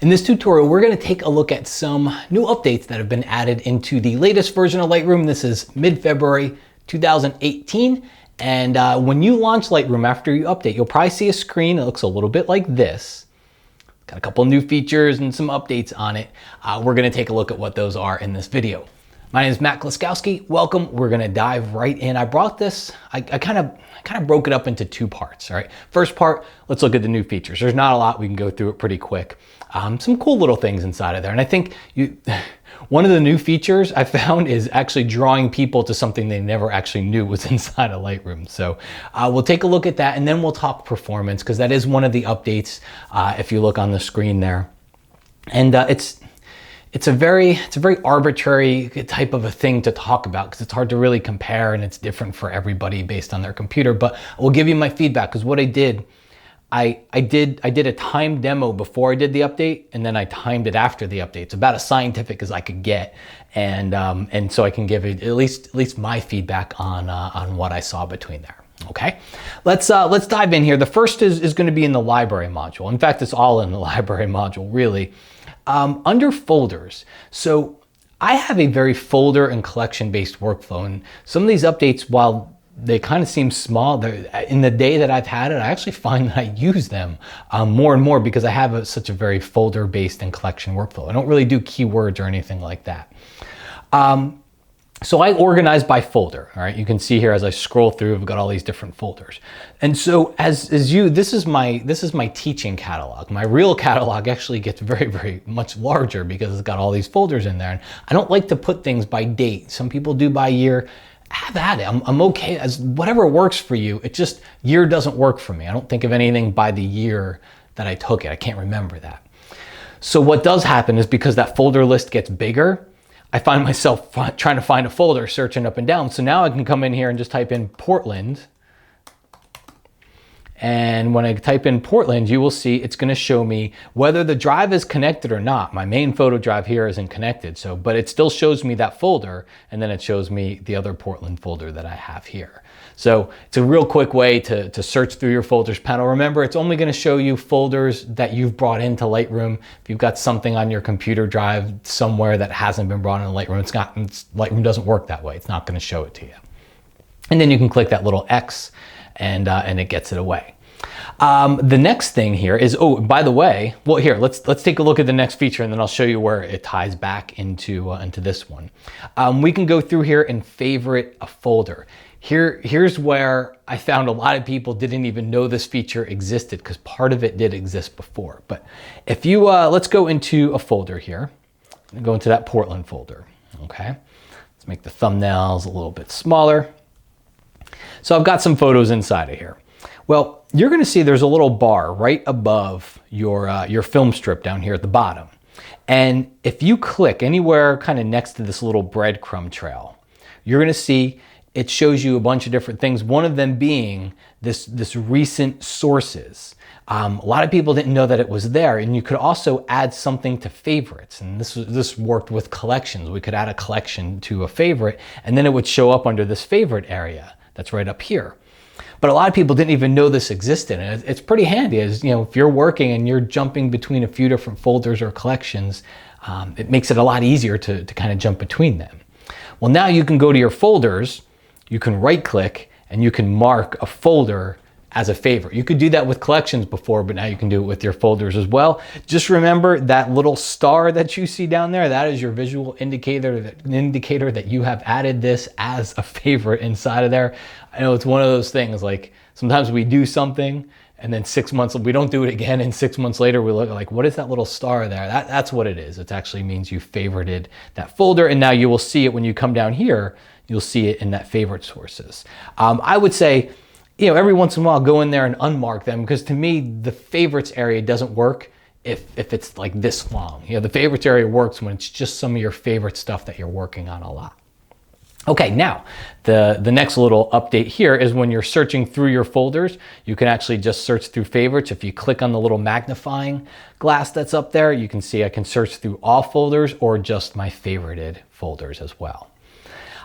In this tutorial, we're going to take a look at some new updates that have been added into the latest version of Lightroom. This is mid-February 2018. And when you launch Lightroom after you update, you'll probably see a screen that looks a little bit like this. Got a couple new features and some updates on it. We're going to take a look at what those are in this video. My name is Matt Klaskowski. Welcome. We're going to dive right in. I brought this, I kind of broke it up into two parts. All right. First part, let's look at the new features. There's not a lot. We can go through it pretty quick. Some cool little things inside of there. And I think one of the new features I found is actually drawing people to something they never actually knew was inside of Lightroom. So we'll take a look at that and then we'll talk performance, because that is one of the updates if you look on the screen there. And it's a very arbitrary type of a thing to talk about because it's hard to really compare and it's different for everybody based on their computer. But I will give you my feedback, because what I did a timed demo before I did the update, and then I timed it after the update. It's about as scientific as I could get, and so I can give it at least my feedback on what I saw between there. Okay, let's dive in here. The first is going to be in the library module. In fact, it's all in the library module, really. Under folders, so I have a very folder and collection based workflow, and some of these updates, while they kind of seem small, in the day that I've had it, I actually find that I use them more and more because I have such a very folder based and collection workflow. I don't really do keywords or anything like that. So I organize by folder. All right, you can see here as I scroll through, I've got all these different folders. And so this is my teaching catalog. My real catalog actually gets very much larger because it's got all these folders in there. And I don't like to put things by date. Some people do by year. Have at it. I'm okay as whatever works for you. It just, year doesn't work for me. I don't think of anything by the year that I took it. I can't remember that. So what does happen is, because that folder list gets bigger, I find myself trying to find a folder, searching up and down. So now I can come in here and just type in Portland. And when I type in Portland, you will see it's going to show me whether the drive is connected or not. My main photo drive here isn't connected, but it still shows me that folder, and then it shows me the other Portland folder that I have here. So it's a real quick way to search through your folders panel. Remember, it's only going to show you folders that you've brought into Lightroom. If you've got something on your computer drive somewhere that hasn't been brought into Lightroom, Lightroom doesn't work that way. It's not going to show it to you. And then you can click that little X and it gets it away. The next thing here is, oh, by the way, well, here, let's take a look at the next feature, and then I'll show you where it ties back into this one. We can go through here and favorite a folder. Here's where I found a lot of people didn't even know this feature existed, because part of it did exist before. But if you, let's go into a folder here, go into that Portland folder, okay? Let's make the thumbnails a little bit smaller. So I've got some photos inside of here. Well, you're going to see there's a little bar right above your film strip down here at the bottom. And if you click anywhere kind of next to this little breadcrumb trail, you're going to see it shows you a bunch of different things, one of them being this recent sources. A lot of people didn't know that it was there, and you could also add something to favorites. And this worked with collections. We could add a collection to a favorite, and then it would show up under this favorite area that's right up here. But a lot of people didn't even know this existed, and it's pretty handy. As you know, if you're working and you're jumping between a few different folders or collections, it makes it a lot easier to kind of jump between them. Well, now you can go to your folders, you can right click, and you can mark a folder as a favorite. You could do that with collections before, but now you can do it with your folders as well. Just remember that little star that you see down there, that is your visual indicator that you have added this as a favorite inside of there. I know it's one of those things, like sometimes we do something and then 6 months, we don't do it again, and 6 months later we look like, what is that little star there? That's what it is. It actually means you favorited that folder, and now you will see it when you come down here, you'll see it in that favorite sources. I would say, you know, every once in a while go in there and unmark them, because to me the favorites area doesn't work if it's like this long. You know, the favorites area works when it's just some of your favorite stuff that you're working on a lot. Okay, now the next little update here is when you're searching through your folders, you can actually just search through favorites. If you click on the little magnifying glass that's up there, you can see I can search through all folders or just my favorited folders as well.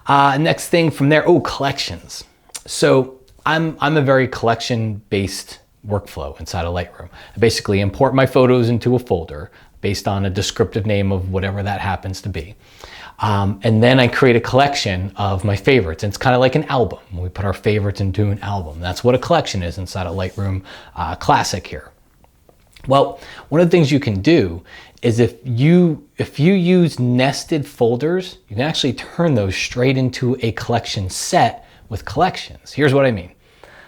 Next thing from there, collections. So I'm a very collection-based workflow inside of Lightroom. I basically import my photos into a folder based on a descriptive name of whatever that happens to be. And then I create a collection of my favorites. And it's kind of like an album. We put our favorites into an album. That's what a collection is inside of Lightroom Classic here. Well, one of the things you can do is if you use nested folders, you can actually turn those straight into a collection set with collections. Here's what I mean.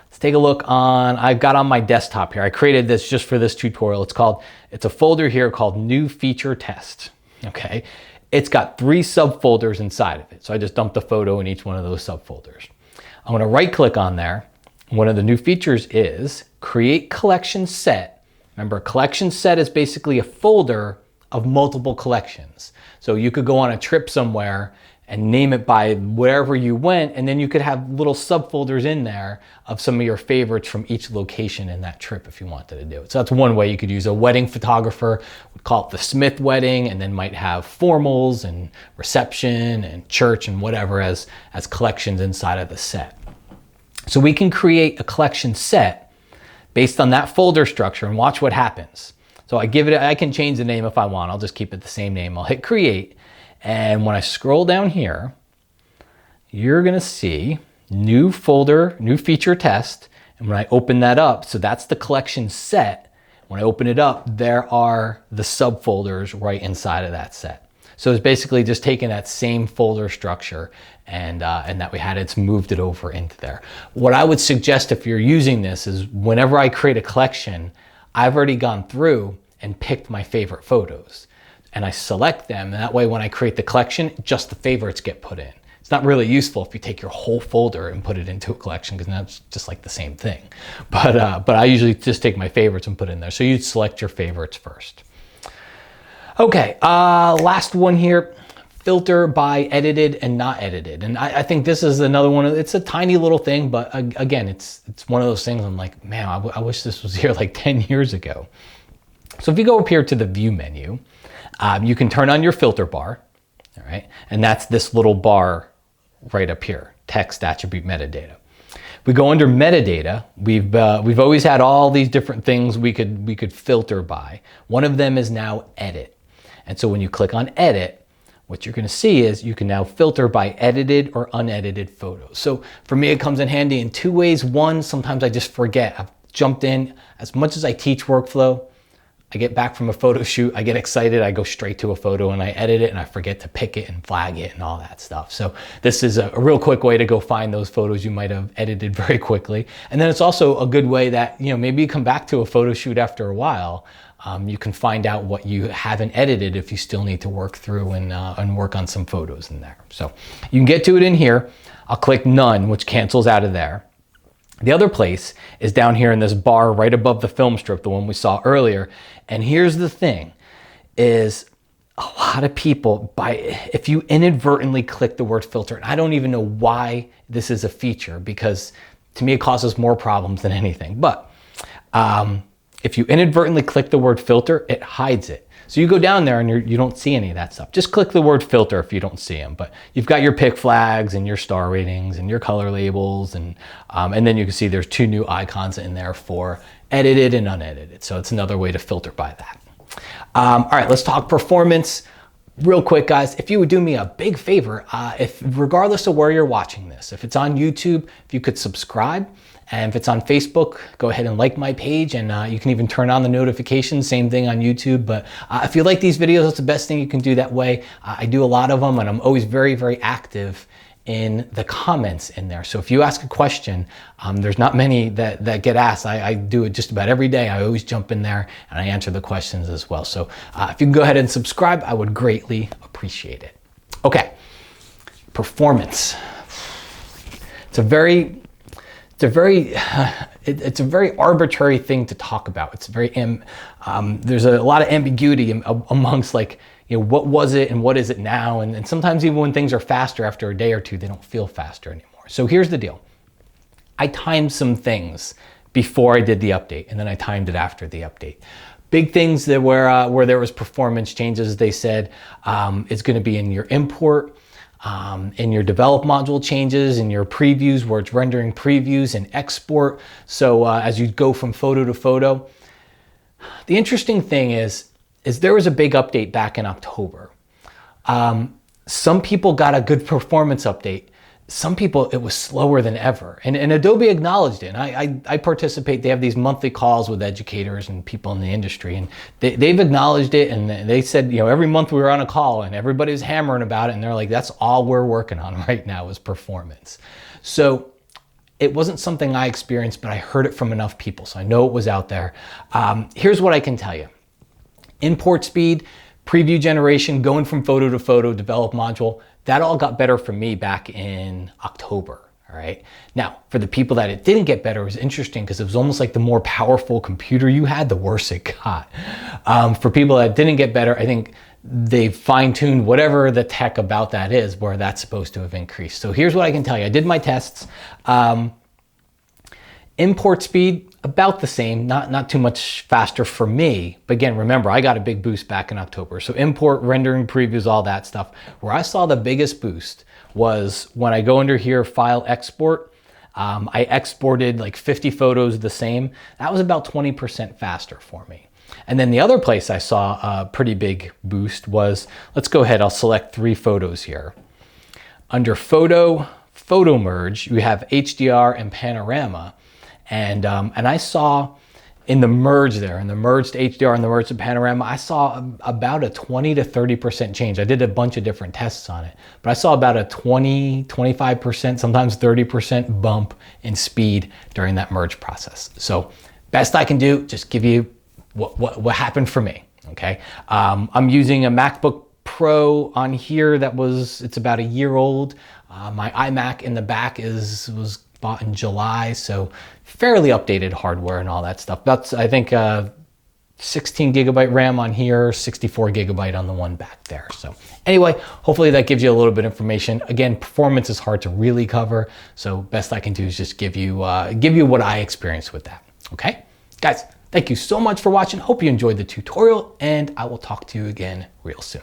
Let's take a look I've got on my desktop here. I created this just for this tutorial. It's a folder here called New Feature Test, okay? It's got 3 subfolders inside of it. So I just dumped a photo in each one of those subfolders. I'm gonna right click on there. One of the new features is Create Collection Set. Remember, a collection set is basically a folder of multiple collections. So you could go on a trip somewhere and name it by wherever you went, and then you could have little subfolders in there of some of your favorites from each location in that trip if you wanted to do it. So that's one way you could use. A wedding photographer would call it the Smith wedding, and then might have formals and reception and church and whatever as collections inside of the set. So we can create a collection set based on that folder structure, and watch what happens. So I can change the name if I want. I'll just keep it the same name. I'll hit create. And when I scroll down here, you're gonna see new folder, new feature test. And when I open that up, so that's the collection set. When I open it up, there are the subfolders right inside of that set. So it's basically just taking that same folder structure and that we had, it's moved it over into there. What I would suggest if you're using this is whenever I create a collection, I've already gone through and picked my favorite photos. And I select them, and that way when I create the collection, just the favorites get put in. It's not really useful if you take your whole folder and put it into a collection, because now it's just like the same thing. But I usually just take my favorites and put it in there. So you'd select your favorites first. Okay, last one here, filter by edited and not edited. And I think this is another one. It's a tiny little thing, but again, it's one of those things I'm like, man, I wish this was here like 10 years ago. So if you go up here to the view menu, you can turn on your filter bar, all right? And that's this little bar right up here, text attribute metadata. We go under metadata. We've always had all these different things we could filter by. One of them is now edit. And so when you click on edit, what you're gonna see is you can now filter by edited or unedited photos. So for me, it comes in handy in 2 ways. One, sometimes I just forget. I've jumped in, as much as I teach workflow, I get back from a photo shoot, I get excited, I go straight to a photo and I edit it and I forget to pick it and flag it and all that stuff. So this is a real quick way to go find those photos you might have edited very quickly. And then it's also a good way that, maybe you come back to a photo shoot after a while, you can find out what you haven't edited if you still need to work through and work on some photos in there. So you can get to it in here. I'll click none, which cancels out of there. The other place is down here in this bar right above the film strip, the one we saw earlier. And here's the thing, is a lot of people, if you inadvertently click the word filter, and I don't even know why this is a feature, because to me it causes more problems than anything, but if you inadvertently click the word filter, it hides it. So you go down there and you don't see any of that stuff. Just click the word filter if you don't see them. But you've got your pick flags and your star ratings and your color labels. And then you can see there's 2 new icons in there for edited and unedited. So it's another way to filter by that. All right, let's talk performance. Real quick, guys, if you would do me a big favor, regardless of where you're watching this, if it's on YouTube, if you could subscribe. And if it's on Facebook, go ahead and like my page, and you can even turn on the notifications, same thing on YouTube. But if you like these videos, it's the best thing you can do that way. I do a lot of them, and I'm always very, very active in the comments in there. So if you ask a question, there's not many that get asked. I do it just about every day. I always jump in there and I answer the questions as well. So if you can go ahead and subscribe, I would greatly appreciate it. Okay, performance. It's a very arbitrary thing to talk about. It's there's a lot of ambiguity amongst what was it and what is it now? And sometimes even when things are faster after a day or two, they don't feel faster anymore. So here's the deal. I timed some things before I did the update, and then I timed it after the update. Big things that where there was performance changes, they said, is gonna be in your import. in your develop module changes, in your previews where it's rendering previews and export. So as you go from photo to photo, the interesting thing is there was a big update back in October. Some people got a good performance update. Some people, it was slower than ever. And Adobe acknowledged it. And I participate, they have these monthly calls with educators and people in the industry, and they've acknowledged it. And they said, you know, every month we were on a call and everybody's hammering about it. And they're like, that's all we're working on right now is performance. So it wasn't something I experienced, but I heard it from enough people. So I know it was out there. Here's what I can tell you. Import speed, preview generation, going from photo to photo, develop module, that all got better for me back in October, all right? Now, for the people that it didn't get better, it was interesting because it was almost like the more powerful computer you had, the worse it got. For people that didn't get better, I think they fine-tuned whatever the tech about that is, where that's supposed to have increased. So here's what I can tell you. I did my tests. Import speed, about the same, not too much faster for me. But again, remember, I got a big boost back in October. So import, rendering, previews, all that stuff. Where I saw the biggest boost was when I go under here, file export. I exported like 50 photos the same. That was about 20% faster for me. And then the other place I saw a pretty big boost was, let's go ahead, I'll select 3 photos here. Under photo merge, you have HDR and panorama. And I saw in the merge there, in the merged HDR and the merged panorama, I saw about a 20 to 30% change. I did a bunch of different tests on it, but I saw about a 20, 25%, sometimes 30% bump in speed during that merge process. So best I can do, just give you what happened for me, okay? I'm using a MacBook Pro on here it's about a year old. My iMac in the back was bought in July, so fairly updated hardware and all that stuff. That's, I think, 16 gigabyte RAM on here, 64 gigabyte on the one back there. So anyway, hopefully that gives you a little bit of information. Again, performance is hard to really cover, so best I can do is just give you what I experienced with that. Okay, guys, thank you so much for watching. Hope you enjoyed the tutorial, and I will talk to you again real soon.